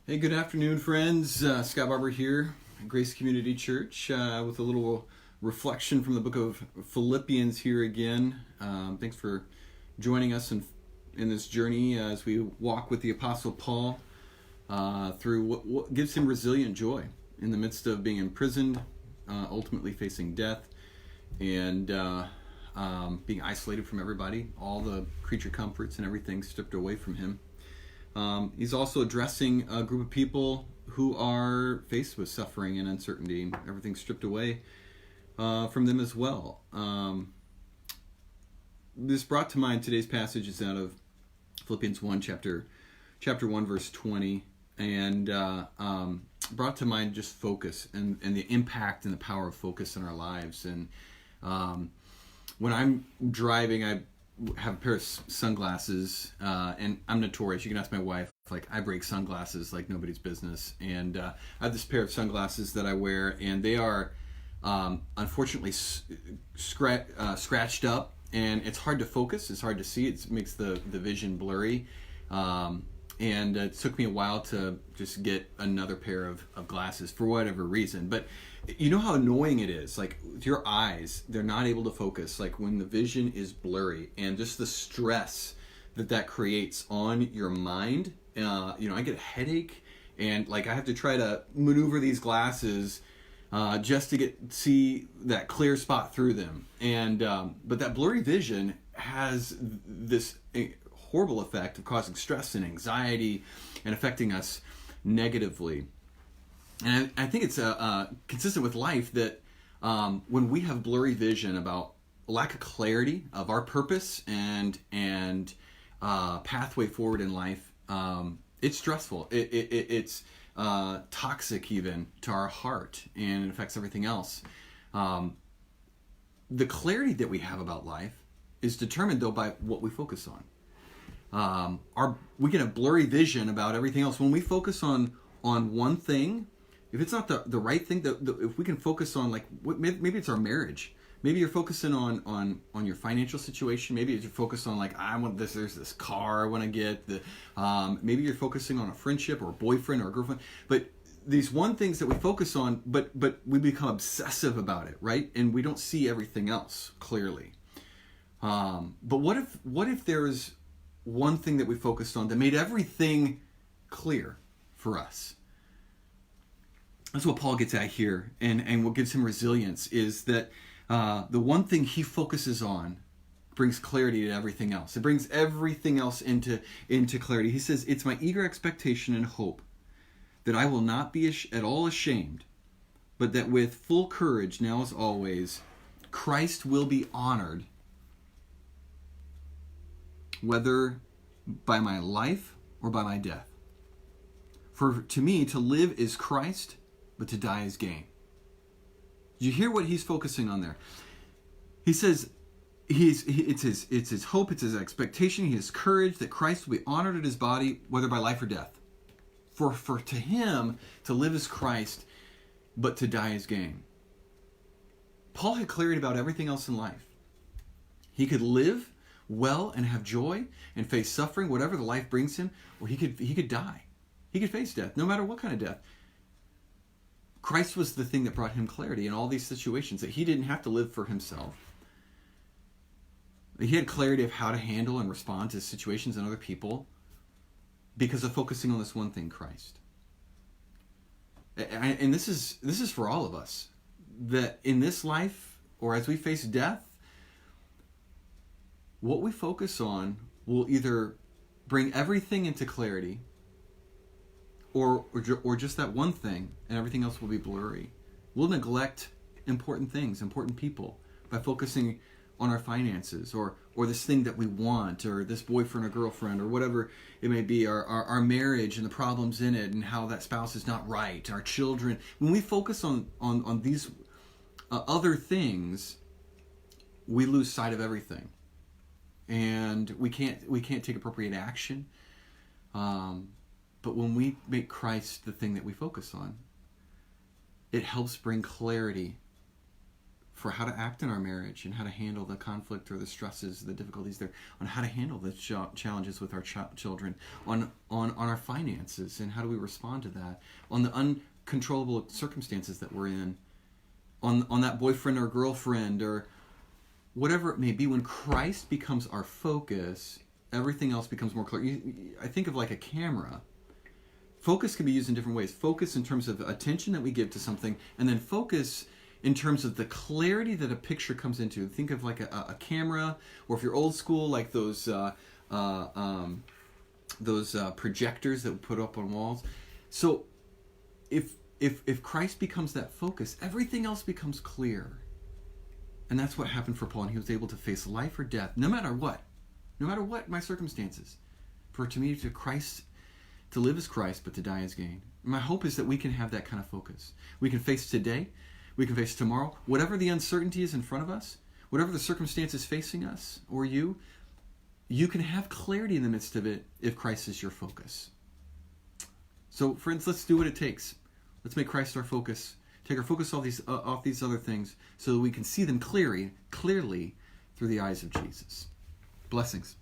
Hey, good afternoon, friends. Scott Barber here, Grace Community Church, with a little reflection from the book of Philippians here again. Thanks for joining us in this journey as we walk with the Apostle Paul through what gives him resilient joy in the midst of being imprisoned, ultimately facing death, and being isolated from everybody, all the creature comforts and everything stripped away from him. He's also addressing a group of people who are faced with suffering and uncertainty, everything stripped away from them as well. This brought to mind today's passage is out of Philippians 1, chapter 1, verse 20, and brought to mind just focus and the impact and the power of focus in our lives. And when I'm driving, I have a pair of sunglasses, and I'm notorious. You can ask my wife. Like, I break sunglasses like nobody's business, and I have this pair of sunglasses that I wear, and they are unfortunately scratched up, and it's hard to focus. It's hard to see. It makes the vision blurry, and it took me a while to just get another pair of glasses for whatever reason. But you know how annoying it is, like with your eyes, they're not able to focus, like when the vision is blurry, and just the stress that creates on your mind. I get a headache, and like I have to try to maneuver these glasses just to see that clear spot through them. And but that blurry vision has this horrible effect of causing stress and anxiety and affecting us negatively. And I think it's consistent with life that when we have blurry vision about lack of clarity of our purpose and pathway forward in life, it's stressful. It's toxic even to our heart, and it affects everything else. The clarity that we have about life is determined, though, by what we focus on. We can have blurry vision about everything else. When we focus on one thing, if it's not the right thing, if we can focus on, like, maybe it's our marriage. Maybe you're focusing on your financial situation. Maybe you're focused on, like, I want this. There's this car I want to get. Maybe you're focusing on a friendship or a boyfriend or a girlfriend. But these one things that we focus on, but we become obsessive about it, right? And we don't see everything else clearly. But what if there's one thing that we focused on that made everything clear for us? That's what Paul gets at here, and what gives him resilience is that the one thing he focuses on brings clarity to everything else. It brings everything else into clarity. He says, "It's my eager expectation and hope that I will not be at all ashamed, but that with full courage, now as always, Christ will be honored, whether by my life or by my death. For to me, to live is Christ, but to die is gain." You hear what he's focusing on there. He says it's his hope, it's his expectation, he has courage that Christ will be honored in his body, whether by life or death. For to him, to live is Christ, but to die is gain. Paul had clarity about everything else in life. He could live well and have joy and face suffering, whatever the life brings him, or he could die. He could face death, no matter what kind of death. Christ was the thing that brought him clarity in all these situations, that he didn't have to live for himself. He had clarity of how to handle and respond to situations and other people because of focusing on this one thing, Christ. And this is for all of us, that in this life, or as we face death, what we focus on will either bring everything into clarity, or just that one thing, and everything else will be blurry. We'll neglect important things, important people, by focusing on our finances, or this thing that we want, or this boyfriend or girlfriend, or whatever it may be, our marriage and the problems in it, and how that spouse is not right, our children. When we focus on these other things, we lose sight of everything, and we can't take appropriate action. But when we make Christ the thing that we focus on, it helps bring clarity for how to act in our marriage and how to handle the conflict or the stresses, the difficulties there, on how to handle the challenges with our children, on our finances and how do we respond to that, on the uncontrollable circumstances that we're in, on that boyfriend or girlfriend or whatever it may be. When Christ becomes our focus, everything else becomes more clear. I think of like a camera. Focus can be used in different ways. Focus in terms of attention that we give to something, and then focus in terms of the clarity that a picture comes into. Think of like a camera, or if you're old school, like those projectors that we put up on walls. So if Christ becomes that focus, everything else becomes clear. And that's what happened for Paul, and he was able to face life or death, no matter what my circumstances. For to me, to live as Christ, but to die as gain. My hope is that we can have that kind of focus. We can face today, we can face tomorrow, whatever the uncertainty is in front of us, whatever the circumstances facing us or you can have clarity in the midst of it if Christ is your focus. So, friends, let's do what it takes. Let's make Christ our focus. Take our focus off these other things so that we can see them clearly through the eyes of Jesus. Blessings.